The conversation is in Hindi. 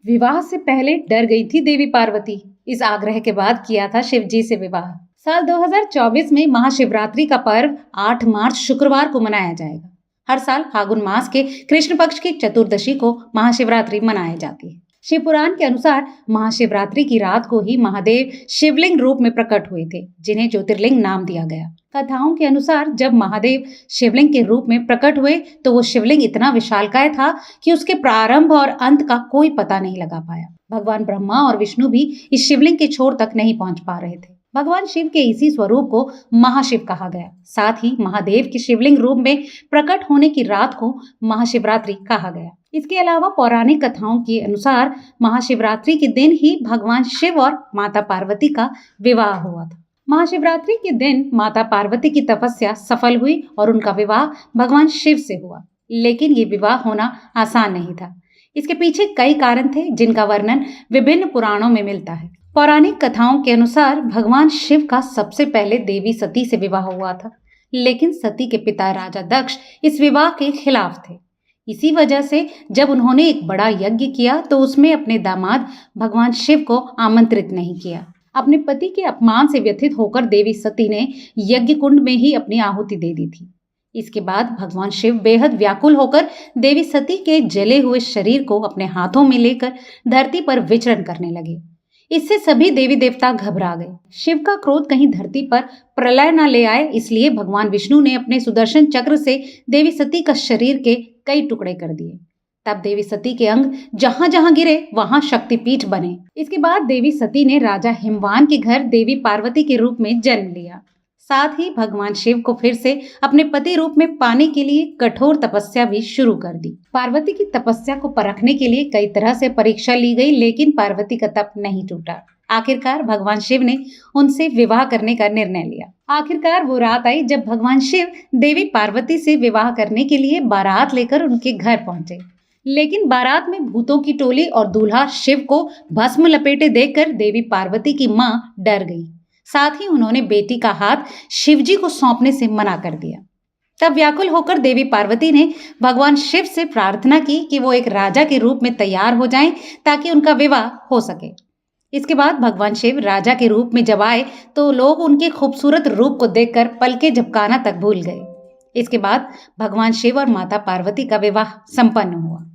विवाह से पहले डर गई थी देवी पार्वती। इस आग्रह के बाद किया था शिव जी से विवाह। साल 2024 में महाशिवरात्रि का पर्व 8 मार्च शुक्रवार को मनाया जाएगा। हर साल फागुन मास के कृष्ण पक्ष की चतुर्दशी को महाशिवरात्रि मनाई जाती है। शिव पुराण के अनुसार महाशिवरात्रि की रात को ही महादेव शिवलिंग रूप में प्रकट हुए थे, जिन्हें ज्योतिर्लिंग नाम दिया गया। कथाओं के अनुसार जब महादेव शिवलिंग के रूप में प्रकट हुए तो वो शिवलिंग इतना विशालकाय था कि उसके प्रारंभ और अंत का कोई पता नहीं लगा पाया। भगवान ब्रह्मा और विष्णु भी इस शिवलिंग के छोर तक नहीं पहुंच पा रहे थे। भगवान शिव के इसी स्वरूप को महाशिव कहा गया। साथ ही महादेव के शिवलिंग रूप में प्रकट होने की रात को महाशिवरात्रि कहा गया। इसके अलावा पौराणिक कथाओं के अनुसार महाशिवरात्रि के दिन ही भगवान शिव और माता पार्वती का विवाह हुआ था। महाशिवरात्रि के दिन माता पार्वती की तपस्या सफल हुई और उनका विवाह भगवान शिव से हुआ। लेकिन ये विवाह होना आसान नहीं था। इसके पीछे कई कारण थे, जिनका वर्णन विभिन्न पुराणों में मिलता है। पौराणिक कथाओं के अनुसार भगवान शिव का सबसे पहले देवी सती से विवाह हुआ था, लेकिन सती के पिता राजा दक्ष इस विवाह के खिलाफ थे। इसी वजह से जब उन्होंने एक बड़ा यज्ञ किया तो उसमें अपने दामाद भगवान शिव को आमंत्रित नहीं किया। अपने पति के अपमान से व्यथित होकर देवी सती ने यज्ञ कुंड में ही अपनी आहुति दे दी थी। इसके बाद भगवान शिव बेहद व्याकुल होकर देवी सती के जले हुए शरीर को अपने हाथों में लेकर धरती पर विचरण करने लगे। इससे सभी देवी देवता घबरा गए। शिव का क्रोध कहीं धरती पर प्रलय न ले आए, इसलिए भगवान विष्णु ने अपने सुदर्शन चक्र से देवी सती का शरीर के कई टुकड़े कर दिए। तब देवी सती के अंग जहां जहां गिरे वहां शक्तिपीठ बने। इसके बाद देवी सती ने राजा हिमवान के घर देवी पार्वती के रूप में जन्म लिया। साथ ही भगवान शिव को फिर से अपने पति रूप में पाने के लिए कठोर तपस्या भी शुरू कर दी। पार्वती की तपस्या को परखने के लिए कई तरह से परीक्षा ली गई, लेकिन पार्वती का तप नहीं टूटा। आखिरकार भगवान शिव ने उनसे विवाह करने का निर्णय लिया। आखिरकार वो रात आई जब भगवान शिव देवी पार्वती से विवाह करने के लिए बारात लेकर उनके घर पहुंचे। लेकिन बारात में भूतों की टोली और दूल्हा शिव को भस्म लपेटे देखकर देवी पार्वती की मां डर गई। साथ ही उन्होंने बेटी का हाथ शिवजी को सौंपने से मना कर दिया। तब व्याकुल होकर देवी पार्वती ने भगवान शिव से प्रार्थना की कि वो एक राजा के रूप में तैयार हो जाएं ताकि उनका विवाह हो सके। इसके बाद भगवान शिव राजा के रूप में जब आए तो लोग उनके खूबसूरत रूप को देखकर पलके झपकाना तक भूल गए। इसके बाद भगवान शिव और माता पार्वती का विवाह संपन्न हुआ।